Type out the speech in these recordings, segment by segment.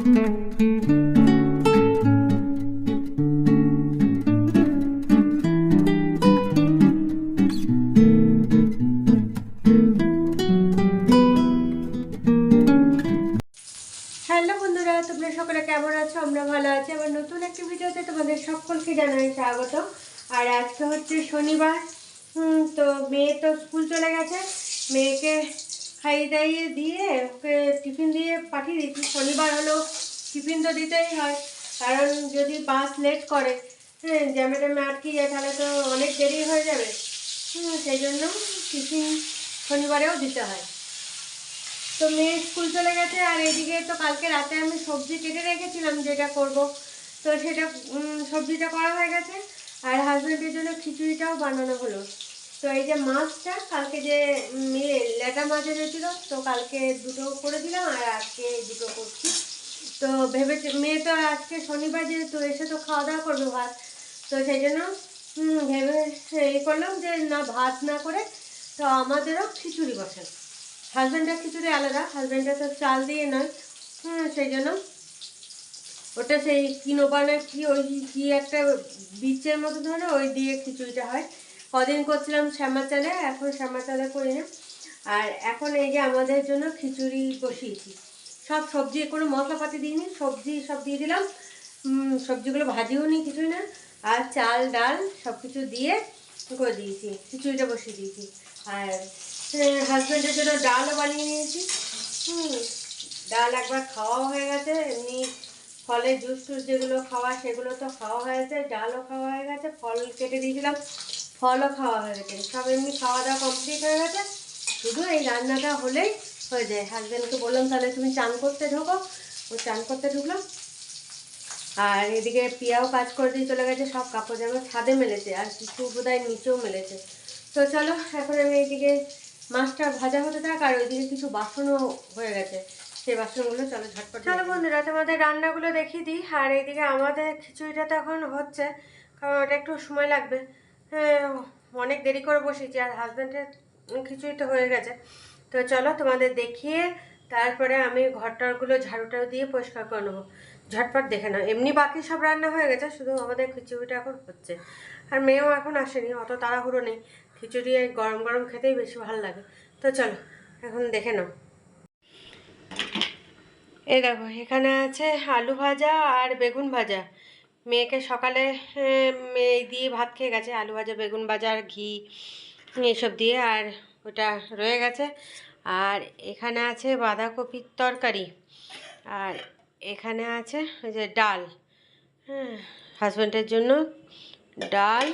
বন্ধুরা, তোমরা সকলে কেমন আছো? আমরা ভালো আছি। আবার নতুন একটি ভিডিওতে তোমাদের সকলকে জানাই স্বাগত। আর আজকে হচ্ছে শনিবার, তো মেয়ে তো স্কুল চলে গেছে। মেয়েকে খাইয়ে দাইয়ে দিয়ে ওকে টিফিন দিয়ে পাঠিয়ে দিচ্ছি। শনিবার হলেও টিফিন তো দিতেই হয়, কারণ যদি বাস লেট করে, জ্যামে ট্যামে আটকে যায়, তাহলে তো অনেক দেরি হয়ে যাবে। সেই জন্য টিফিন শনিবারেও দিতে হয়। তো মেয়ে স্কুল চলে গেছে। আর এদিকে তো কালকে রাতে আমি সবজি কেটে রেখেছিলাম যেটা করব, তো সেটা সবজিটা করা হয়ে গেছে। আর হাজব্যান্ডের জন্য খিচুড়িটাও বানানো হলো। তো এই যে মাছটা কালকে যে ল্যাটা মাছ এনেছিল, তো কালকে দুটো করে দিলাম আর আজকে দুটো করছি। তো ভেবেছি মেয়ে তো আজকে শনিবার যেহেতু এসে তো খাওয়া দাওয়া করবে ভাত, তো সেই জন্য ভেবে এই করলাম যে না, ভাত না করে তো আমাদেরও খিচুড়ি বসাই। হাজব্যান্ডের খিচুড়ি আলাদা, হাজব্যান্ডের তো চাল দিয়ে নয়। সেই জন্য ওটা সেই কিনোবানা কি ওই কি একটা বীচের মতো ধরে ওই দিয়ে খিচুড়িটা হয়। কদিন করছিলাম শ্যামা চালে, এখন শ্যামা চালে করি না। আর এখন এই যে আমাদের জন্য খিচুড়ি বসিয়েছি। সব সবজি, কোনো মশলাপাতি দিইনি, সবজি সব দিয়ে দিলাম। সবজিগুলো ভাজিও নি, কিছুই না। আর চাল ডাল সব কিছু দিয়ে করে দিয়েছি, খিচুড়িটা বসিয়ে দিয়েছি। আর হাজব্যান্ডের জন্য ডালও বানিয়ে নিয়েছি। ডাল একবার খাওয়াও হয়ে গেছে, এমনি ফলের জুস টুস যেগুলো খাওয়া সেগুলো তো খাওয়া হয়ে গেছে, ডালও খাওয়া হয়ে গেছে, ফল কেটে দিয়েছিলাম, ফলও খাওয়া হয়ে গেছে, সব এমনি খাওয়া দাওয়া কমপ্লিট হয়ে গেছে। শুধু এই রান্নাটা হলেই হয়ে যায়। হাজব্যান্ডকে বললাম তাহলে তুমি চান করতে ঢোকো, ও চান করতে ঢুকলাম। আর এদিকে পিয়াও কাজ করে দিয়ে চলে গেছে, সব কাপড় জামা ছাদে মেলেছে, আর কিছু বোধহয় নিচেও মেলেছে। তো চলো এখন আমি এইদিকে মাছটা ভাজা হতে থাক, আর ওইদিকে কিছু বাসনও হয়ে গেছে, সেই বাসনগুলো চলো ঝটপট। চলো বন্ধুরা, তোমাদের রান্নাগুলো দেখিয়ে দিই। আর এইদিকে আমাদের খিচুড়িটা তো এখন হচ্ছে, কারণ ওটা একটু সময় লাগবে। অনেক দেরি করে বসেছি, আর হাজব্যান্ডের খিচুড়িটা হয়ে গেছে। তো চলো তোমাদের দেখিয়ে তারপরে আমি ঘরটারগুলো ঝাড়ুটাও দিয়ে পরিষ্কার করে নেবো। ঝটপট দেখে নাও, এমনি বাকি সব রান্না হয়ে গেছে, শুধু আমাদের খিচুড়িটা এখন হচ্ছে। আর মেয়েও এখন আসেনি, অত তাড়াহুড়ো নেই। খিচুড়ি গরম গরম খেতেই বেশি ভালো লাগে। তো চলো এখন দেখে নাও। এই দেখো, এখানে আছে আলু ভাজা আর বেগুন ভাজা। মেয়েকে সকালে মেয়ে দিয়ে ভাত খেয়ে গেছে, আলু ভাজা বেগুন ভাজা আর ঘি এসব দিয়ে, আর ওটা রয়ে গেছে। আর এখানে আছে বাঁধাকপির তরকারি, আর এখানে আছে ওই যে ডাল, হাজব্যান্ডের জন্য ডাল।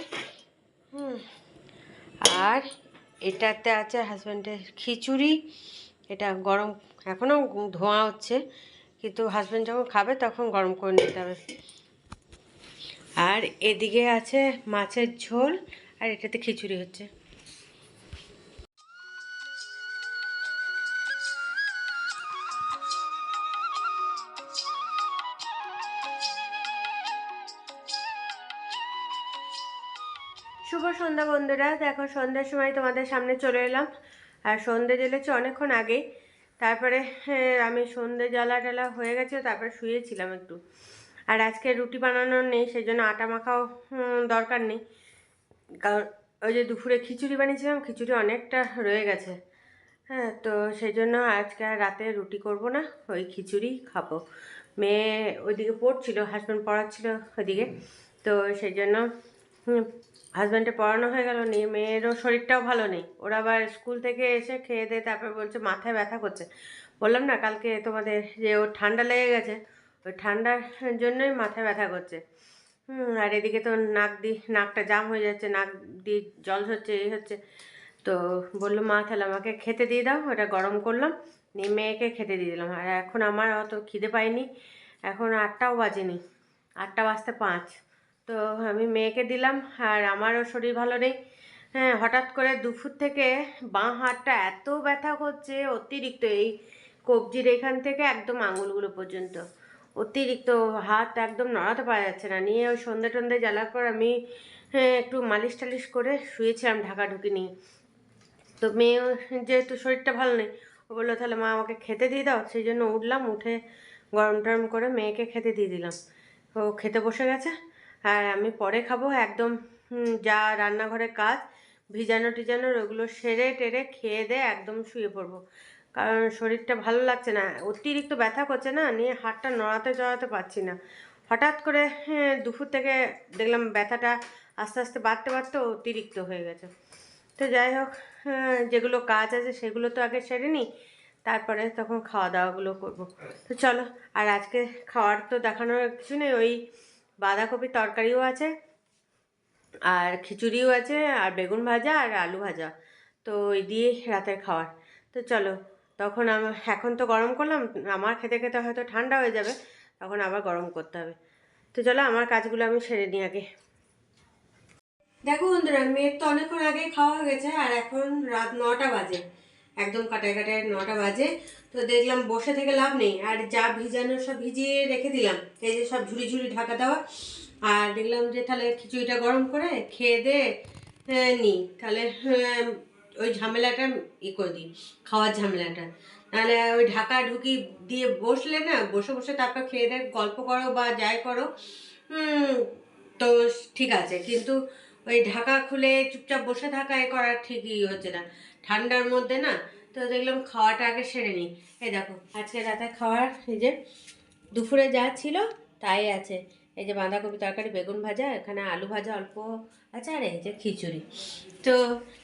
আর এটাতে আছে হাজব্যান্ডের খিচুড়ি। এটা গরম, এখনও ধোঁয়া হচ্ছে, কিন্তু হাজব্যান্ড যখন খাবে তখন গরম করে নিতে হবে। আর এদিকে আছে মাছের ঝোল, আর এটাতে খিচুড়ি হচ্ছে। শুভ সন্ধ্যা বন্ধুরা, দেখো সন্ধ্যার সময় তোমাদের সামনে চলে এলাম। আর সন্ধে জ্বেলেছে অনেকক্ষণ আগেই। তারপরে আমি সন্ধে জ্বালা টালা হয়ে গেছে, তারপরে শুয়েছিলাম একটু। আর আজকে রুটি বানানোর নেই, সেই জন্য আটা মাখাও দরকার নেই, কারণ ওই যে দুপুরে খিচুড়ি বানিয়েছিলাম, খিচুড়ি অনেকটা রয়ে গেছে। তো সেই জন্য আজকে আর রাতে রুটি করব না, ওই খিচুড়ি খাবো। মেয়ে ওইদিকে পড়ছিল, হাজব্যান্ড পড়াচ্ছিল ওইদিকে, তো সেই জন্য হাজব্যান্ডে পড়ানো হয়ে গেল, নিয়ে মেয়েরও শরীরটাও ভালো নেই। ওরা আবার স্কুল থেকে এসে খেয়ে দিয়ে তারপর বলছে মাথায় ব্যথা করছে। বললাম না কালকে তোমাদের যে ওর ঠান্ডা লেগে গেছে, ওই ঠান্ডার জন্যই মাথায় ব্যথা করছে। আর এদিকে তো নাকটা জাম হয়ে যাচ্ছে, নাক দিয়ে জল হচ্ছে, এই হচ্ছে। তো বললো মা তাহলে আমাকে খেতে দিয়ে দাও, ওটা গরম করলাম, নিয়ে মেয়েকে খেতে দিয়ে দিলাম। আর এখন আমার অত খিদে পাইনি, এখন 8টাও বাজেনি, 8টা বাজতে 5। তো আমি মেয়েকে দিলাম, আর আমারও শরীর ভালো নেই। হঠাৎ করে দুপুর থেকে বাঁ হাতটা এত ব্যথা করছে অতিরিক্ত, এই কবজির এখান থেকে একদম আঙুলগুলো পর্যন্ত অতিরিক্ত, হাত একদম নড়াতে পারা যাচ্ছে না। নিয়ে ওই সন্ধে টন্ধে জ্বালার পর আমি একটু মালিশ টালিশ করে শুয়েছিলাম ঢাকাঢুকি নিয়ে। তো মেয়ে যেহেতু শরীরটা ভালো নেই, ও বললো তাহলে মা আমাকে খেতে দিয়ে দাও, সেই জন্য উঠলাম, উঠে গরম টরম করে মেয়েকে খেতে দিয়ে দিলাম। ও খেতে বসে গেছে, আর আমি পরে খাবো। একদম যা রান্নাঘরের কাজ ভিজানো টিজানোর ওগুলো সেরে টেরে খেয়ে দিয়ে একদম শুয়ে পড়বো, কারণ শরীরটা ভালো লাগছে না, অতিরিক্ত ব্যথা করছে না, নিয়ে হাতটা নড়াতে চড়াতে পারছি না। হঠাৎ করে দুপুর থেকে দেখলাম ব্যথাটা আস্তে আস্তে বাড়তে বাড়তে অতিরিক্ত হয়ে গেছে। তো যাই হোক, যেগুলো কাজ আছে সেগুলো তো আগে সেরে নিই, তারপরে তখন খাওয়া দাওয়াগুলো করবো। তো চলো, আর আজকে খাওয়ার তো দেখানোর কিছু নেই, ওই বাঁধাকপির তরকারিও আছে, আর খিচুড়িও আছে, আর বেগুন ভাজা আর আলু ভাজা, তো ওই দিয়ে রাতের খাওয়ার। তো চলো, তখন এখন তো গরম করলাম, আমার খেতে খেতে হয়তো ঠান্ডা হয়ে যাবে, তখন আবার গরম করতে হবে। তো চলো, আমার কাজগুলো আমি সেরে নিই আগে। দেখো বন্ধুরা, মেয়ের তো অনেকক্ষণ আগে খাওয়া হয়ে গেছে, আর এখন রাত 9টা বাজে, একদম কাটায় কাটায় 9টা বাজে। তো দেখলাম বসে থেকে লাভ নেই, আর যা ভিজানো সব ভিজিয়ে রেখে দিলাম, এই যে সব ঝুড়ি ঝুড়ি ঢাকা দেওয়া। আর দেখলাম যে তাহলে খিচুড়িটা গরম করে খেয়ে দে নিই, তাহলে ওই ঝামেলাটা করে দিই, খাওয়ার ঝামেলাটা। নাহলে ওই ঢাকা ঢুকি দিয়ে বসলে না, বসে বসে তারপর খেয়ে দে গল্প করো বা যাই করো, তো ঠিক আছে, কিন্তু ওই ঢাকা খুলে চুপচাপ বসে থাকা এ করার ঠিকই হচ্ছে না ঠান্ডার মধ্যে না। তো দেখলাম খাওয়াটা আগে সেরে নিই। এই দেখো, আজকে রাতে খাওয়ার এই যে দুপুরে যা ছিল তাই আছে। এই যে বাঁধাকপি তরকারি, বেগুন ভাজা, এখানে আলু ভাজা অল্প আছে, আর এই যে খিচুড়ি। তো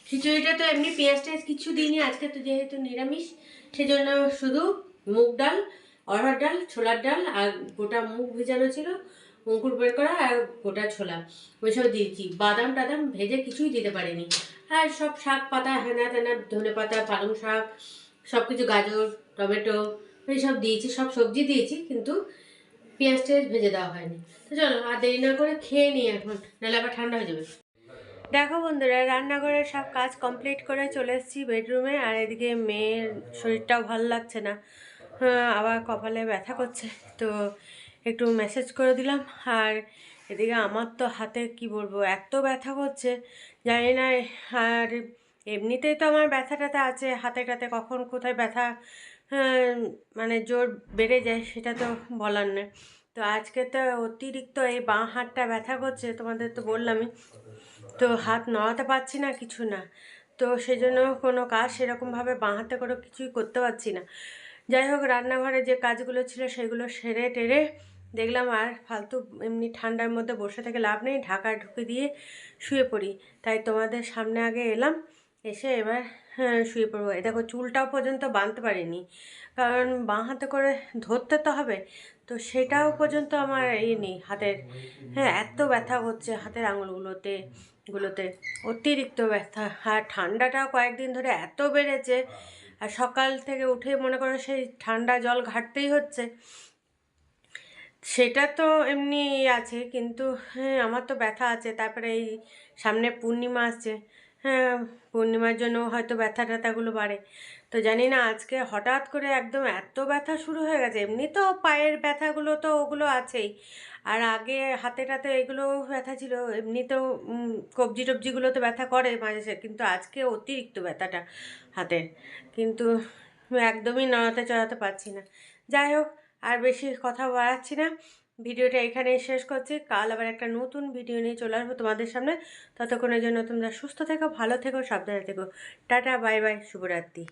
খিচুড়িটা তো এমনি পেঁয়াজ টেয়াজ কিছু দিইনি, আজকে তো যেহেতু নিরামিষ, সেজন্য শুধু মুগ ডাল, অরহর ডাল, ছোলার ডাল আর গোটা মুগ ভেজানো ছিল, অঙ্কুর বের করা, আর গোটা ছোলা ওইসব দিয়েছি। বাদাম টাদাম ভেজে কিছুই দিতে পারিনি। আর সব শাক পাতা হেনা তেনা, ধনে পাতা, পালং শাক, সব কিছু, গাজর, টমেটো এইসব দিয়েছি, সব সবজি দিয়েছি, কিন্তু পেঁয়াজ টেয়াজ ভেজে দেওয়া হয়নি। তো চলো, আর দেরি না করে খেয়ে নিই এখন, নাহলে আবার ঠান্ডা হয়ে যাবে। দেখো বন্ধুরা, রান্নাঘরের সব কাজ কমপ্লিট করে চলে এসেছি বেডরুমে, আর এদিকে মেয়ের শরীরটাও ভালো লাগছে না, আবার কপালে ব্যথা করছে, তো একটু মেসেজ করে দিলাম। আর এদিকে আমার তো হাতে কি বলবো, এত ব্যথা করছে জানি না। আর এমনিতেই তো আমার ব্যথা ট্যাথা আছে হাতে টাতে, কখন কোথায় ব্যথা মানে জোর বেড়ে যায় সেটা তো বলার নেই। তো আজকে তো অতিরিক্ত এই বাঁ হাতটা ব্যথা করছে, তোমাদের তো বললামই, তো হাত নড়াতে পারছি না, কিছু না। তো সেজন্য কোনো কাজ সেরকমভাবে বাঁ হাতে করে কিছুই করতে পারছি না। যাই হোক, রান্নাঘরে যে কাজগুলো ছিল সেগুলো সেরে টেরে দেখলাম আর ফালতু এমনি ঠান্ডার মধ্যে বসে থেকে লাভ নেই, ঢাকা ঢুকে দিয়ে শুয়ে পড়ি। তাই তোমাদের সামনে আগে এলাম, এসে এবার শুয়ে পড়বো। এ দেখো, চুলটাও পর্যন্ত বাঁধতে পারিনি, কারণ বাঁ হাতে করে ধরতে তো হবে, তো সেটাও পর্যন্ত আমার নেই হাতের। এত ব্যথা হচ্ছে হাতের আঙুলগুলোতে গুলোতে, অতিরিক্ত ব্যথা। আর ঠান্ডাটাও কয়েকদিন ধরে এত বেড়েছে, আর সকাল থেকে উঠে মনে করো সেই ঠান্ডা জল ঘাটতেই হচ্ছে। সেটা তো এমনি আছে, কিন্তু আমার তো ব্যথা আছে। তারপরে এই সামনে পূর্ণিমা আসছে, হ্যাঁ, পূর্ণিমার জন্য হয়তো ব্যথা ট্যাথাগুলো বাড়ে। তো জানি না, আজকে হঠাৎ করে একদম এত ব্যথা শুরু হয়ে গেছে। এমনি তো পায়ের ব্যথাগুলো তো ওগুলো আছেই, আর আগে হাতে টাতে এগুলো ব্যথা ছিল, এমনিতেও কবজি টবজিগুলো তো ব্যথা করে মাঝে সাঝে, কিন্তু আজকে অতিরিক্ত ব্যথাটা হাতের, কিন্তু একদমই নড়াতে চড়াতে পারছি না। যাই হোক, আর বেশি কথা বাড়াচ্ছি না, ভিডিওটা এখানেই শেষ করছি। কাল আবার একটা নতুন ভিডিও নিয়ে চলে আসবো তোমাদের সামনে। ততক্ষণের জন্য তোমরা সুস্থ থেকো, ভালো থেকো, সাবধানে থেকো। টাটা, বাই বাই, শুভরাত্রি।